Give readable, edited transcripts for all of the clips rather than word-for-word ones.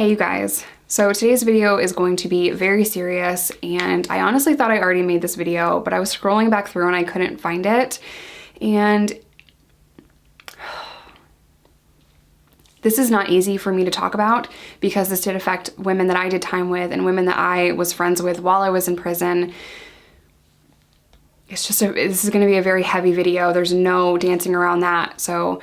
Hey you guys, so today's video is going to be very serious, and I honestly thought I already made this video, but I was scrolling back through and I couldn't find it, and this is not easy for me to talk about because this did affect women that I did time with and women that I was friends with while I was in prison. This is going to be a very heavy video. There's no dancing around that, so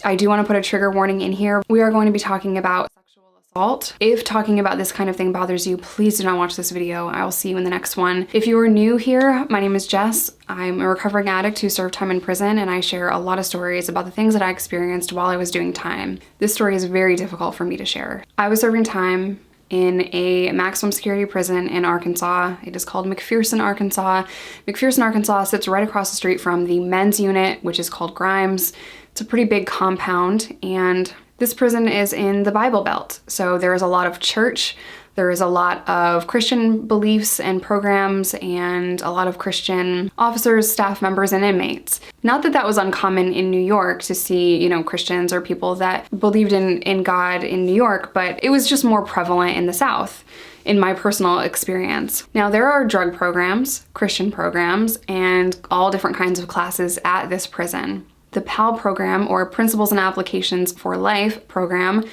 I do want to put a trigger warning in here. We are going to be talking about sexual assault. If talking about this kind of thing bothers you, please do not watch this video. I will see you in the next one. If you are new here, my name is Jess. I'm a recovering addict who served time in prison, and I share a lot of stories about the things that I experienced while I was doing time. This story is very difficult for me to share. I was serving time in a maximum security prison in Arkansas. It is called McPherson, Arkansas. McPherson, Arkansas sits right across the street from the men's unit, which is called Grimes. It's a pretty big compound, and this prison is in the Bible Belt. So there is a lot of church, there is a lot of Christian beliefs and programs, and a lot of Christian officers, staff members, and inmates. Not that that was uncommon in New York to see, you know, Christians or people that believed in God in New York, but it was just more prevalent in the South, in my personal experience. Now, there are drug programs, Christian programs, and all different kinds of classes at this prison. The PAL program, or Principles and Applications for Life program,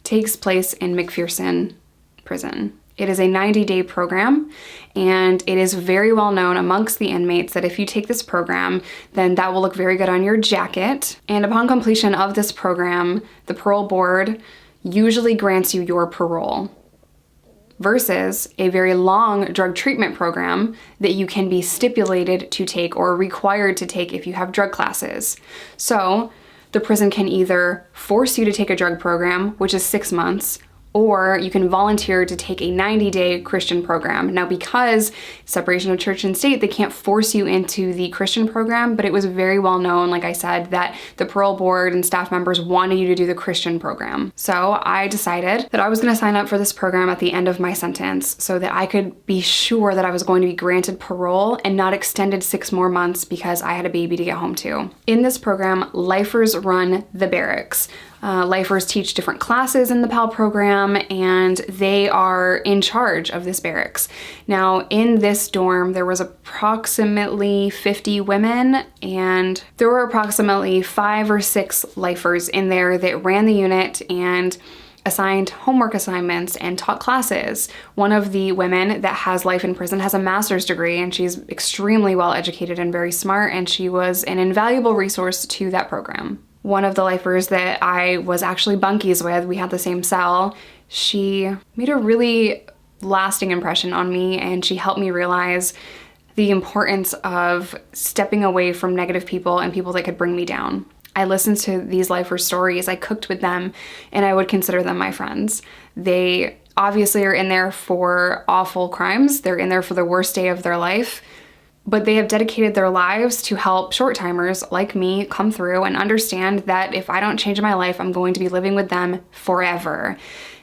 takes place in McPherson Prison. It is a 90-day program, and it is very well known amongst the inmates that if you take this program, then that will look very good on your jacket. And upon completion of this program, the parole board usually grants you your parole, versus a very long drug treatment program that you can be stipulated to take or required to take if you have drug classes. So the prison can either force you to take a drug program, which is 6 months, or you can volunteer to take a 90-day Christian program. Now, because separation of church and state, they can't force you into the Christian program, but it was very well known, like I said, that the parole board and staff members wanted you to do the Christian program. So I decided that I was gonna sign up for this program at the end of my sentence so that I could be sure that I was going to be granted parole and not extended 6 more months because I had a baby to get home to. In this program, lifers run the barracks. Lifers teach different classes in the PAL program, and they are in charge of this barracks. Now, in this dorm, there was approximately 50 women, and there were approximately 5 or 6 lifers in there that ran the unit and assigned homework assignments and taught classes. One of the women that has life in prison has a master's degree, and she's extremely well educated and very smart, and she was an invaluable resource to that program. One of the lifers that I was actually bunkies with, we had the same cell, she made a really lasting impression on me, and she helped me realize the importance of stepping away from negative people and people that could bring me down. I listened to these lifers' stories, I cooked with them, and I would consider them my friends. They obviously are in there for awful crimes, they're in there for the worst day of their life, but they have dedicated their lives to help short-timers like me come through and understand that if I don't change my life, I'm going to be living with them forever.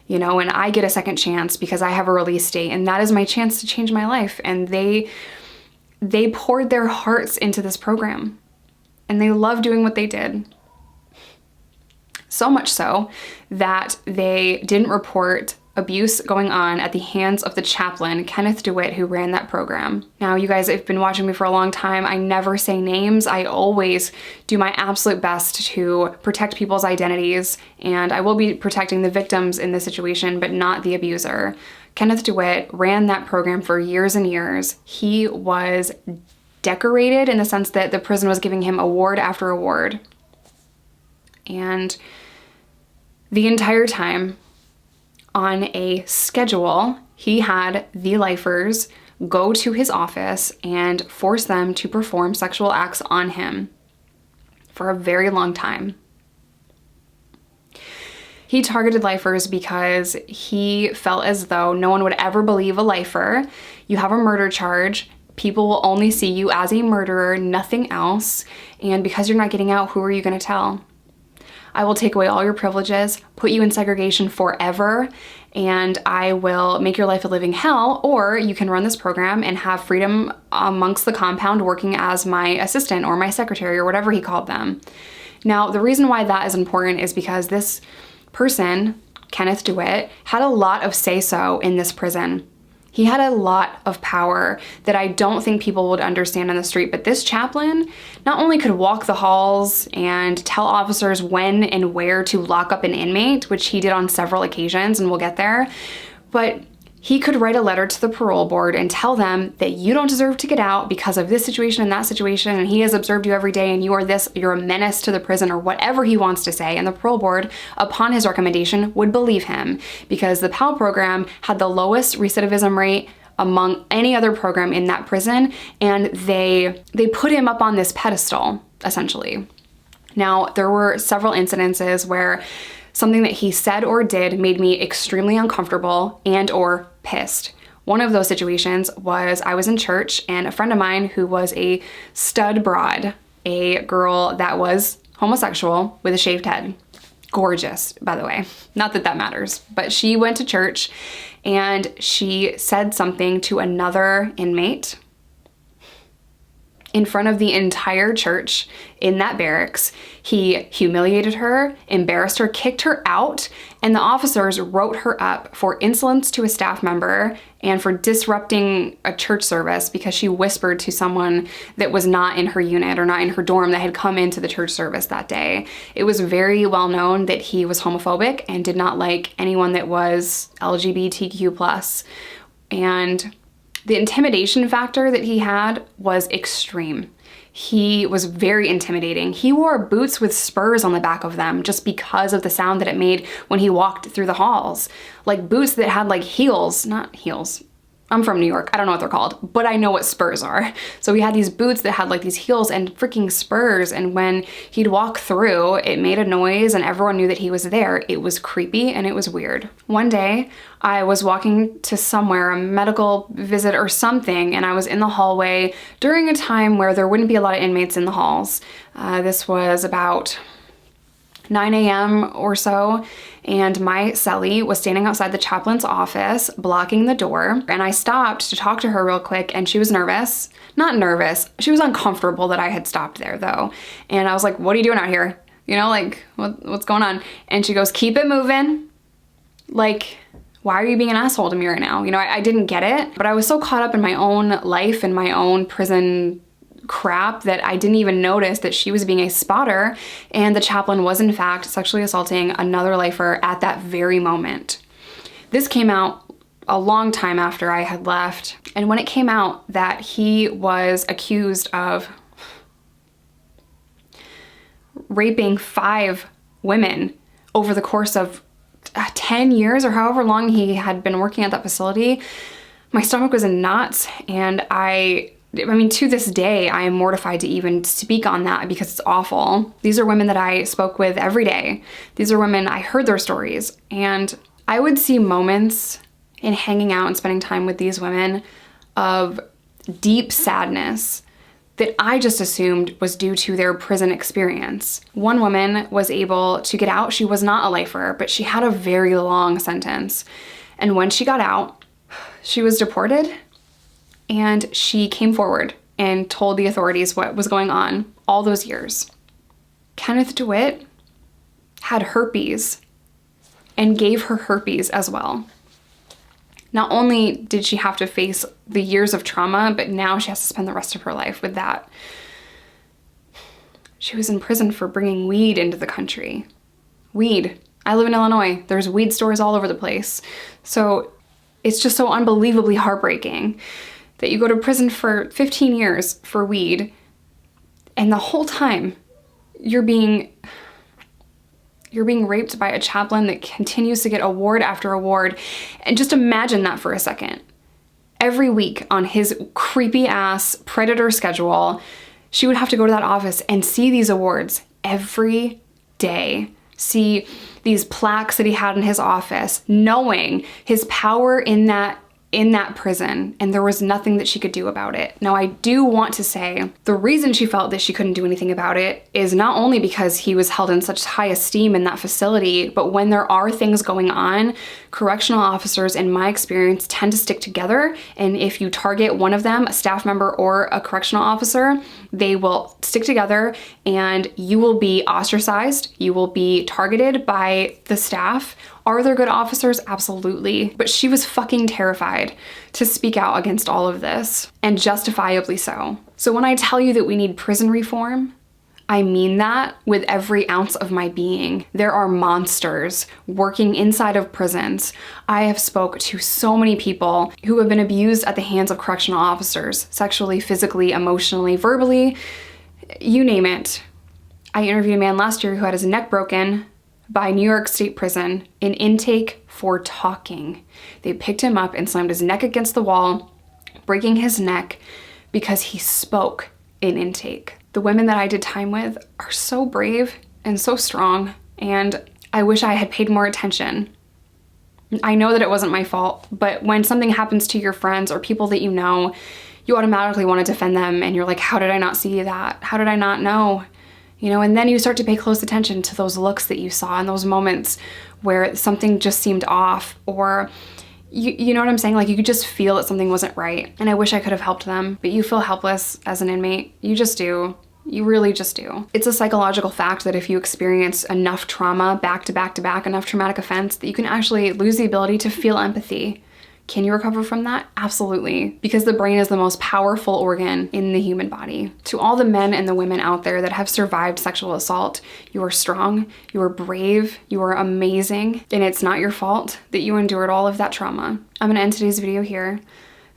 You know, and I get a second chance because I have a release date, and that is my chance to change my life. And they poured their hearts into this program, and they loved doing what they did. So much so that they didn't report abuse going on at the hands of the chaplain, Kenneth DeWitt, who ran that program. Now, you guys have been watching me for a long time. I never say names. I always do my absolute best to protect people's identities, and I will be protecting the victims in this situation, but not the abuser. Kenneth DeWitt ran that program for years and years. He was decorated in the sense that the prison was giving him award after award. And the entire time, on a schedule, he had the lifers go to his office and force them to perform sexual acts on him for a very long time. He targeted lifers because he felt as though no one would ever believe a lifer. You have a murder charge. People will only see you as a murderer, nothing else. And because you're not getting out, who are you going to tell? I will take away all your privileges, put you in segregation forever, and I will make your life a living hell, or you can run this program and have freedom amongst the compound working as my assistant or my secretary or whatever he called them. Now, the reason why that is important is because this person Kenneth DeWitt, had a lot of say-so in this prison. He had a lot of power that I don't think people would understand on the street, but this chaplain not only could walk the halls and tell officers when and where to lock up an inmate, which he did on several occasions, and we'll get there, but he could write a letter to the parole board and tell them that you don't deserve to get out because of this situation and that situation, and he has observed you every day and you're a menace to the prison, or whatever he wants to say. And the parole board, upon his recommendation, would believe him because the PAL program had the lowest recidivism rate among any other program in that prison, and they put him up on this pedestal, essentially. Now, there were several incidences where something that he said or did made me extremely uncomfortable and or pissed. One of those situations was I was in church and a friend of mine who was a stud broad, a girl that was homosexual with a shaved head. Gorgeous, by the way. Not that that matters, but she went to church and she said something to another inmate in front of the entire church in that barracks. He humiliated her, embarrassed her, kicked her out, and the officers wrote her up for insolence to a staff member and for disrupting a church service because she whispered to someone that was not in her unit or not in her dorm that had come into the church service that day. It was very well known that he was homophobic and did not like anyone that was LGBTQ+. And the intimidation factor that he had was extreme. He was very intimidating. He wore boots with spurs on the back of them just because of the sound that it made when he walked through the halls. Like boots that had like heels, not heels. I'm from New York, I don't know what they're called, but I know what spurs are. So he had these boots that had like these heels and freaking spurs, and when he'd walk through, it made a noise and everyone knew that he was there. It was creepy and it was weird. One day, I was walking to somewhere, a medical visit or something, and I was in the hallway during a time where there wouldn't be a lot of inmates in the halls. This was about 9 a.m. or so, and my cellie was standing outside the chaplain's office blocking the door, and I stopped to talk to her real quick, and she was nervous. Not nervous, she was uncomfortable that I had stopped there though. And I was like, what are you doing out here? You know, like, what's going on? And she goes, keep it moving. Like, why are you being an asshole to me right now? You know, I didn't get it, but I was so caught up in my own life and my own prison crap that I didn't even notice that she was being a spotter, and the chaplain was in fact sexually assaulting another lifer at that very moment. This came out a long time after I had left, and when it came out that he was accused of raping 5 women over the course of 10 years or however long he had been working at that facility, my stomach was in knots, and I mean, to this day, I am mortified to even speak on that because it's awful. These are women that I spoke with every day. These are women, I heard their stories, and I would see moments in hanging out and spending time with these women of deep sadness that I just assumed was due to their prison experience. One woman was able to get out. She was not a lifer, but she had a very long sentence. And when she got out, she was deported. And she came forward and told the authorities what was going on all those years. Kenneth DeWitt had herpes and gave her herpes as well. Not only did she have to face the years of trauma, but now she has to spend the rest of her life with that. She was in prison for bringing weed into the country. Weed. I live in Illinois. There's weed stores all over the place. So it's just so unbelievably heartbreaking that you go to prison for 15 years for weed, and the whole time you're being raped by a chaplain that continues to get award after award. And just imagine that for a second. Every week on his creepy ass predator schedule, she would have to go to that office and see these awards every day. See these plaques that he had in his office, knowing his power in that prison, and there was nothing that she could do about it. Now, I do want to say the reason she felt that she couldn't do anything about it is not only because he was held in such high esteem in that facility, but when there are things going on, correctional officers, in my experience, tend to stick together. And if you target one of them, a staff member or a correctional officer, they will stick together and you will be ostracized. You will be targeted by the staff, Are there good officers? Absolutely. But she was fucking terrified to speak out against all of this, and justifiably so. So when I tell you that we need prison reform, I mean that with every ounce of my being. There are monsters working inside of prisons. I have spoke to so many people who have been abused at the hands of correctional officers, sexually, physically, emotionally, verbally, you name it. I interviewed a man last year who had his neck broken by New York State Prison in intake for talking. They picked him up and slammed his neck against the wall, breaking his neck because he spoke in intake. The women that I did time with are so brave and so strong, and I wish I had paid more attention. I know that it wasn't my fault, but when something happens to your friends or people that you know, you automatically want to defend them, and you're like, how did I not see that? How did I not know? You know, and then you start to pay close attention to those looks that you saw in those moments where something just seemed off, or you know what I'm saying? Like, you could just feel that something wasn't right. And I wish I could have helped them, but you feel helpless as an inmate. You just do. You really just do. It's a psychological fact that if you experience enough trauma back to back to back, enough traumatic events, that you can actually lose the ability to feel empathy. Can you recover from that? Absolutely, because the brain is the most powerful organ in the human body. To all the men and the women out there that have survived sexual assault, you are strong, you are brave, you are amazing, and it's not your fault that you endured all of that trauma. I'm gonna end today's video here.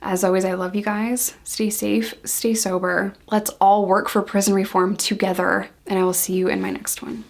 As always, I love you guys. Stay safe, stay sober. Let's all work for prison reform together, and I will see you in my next one.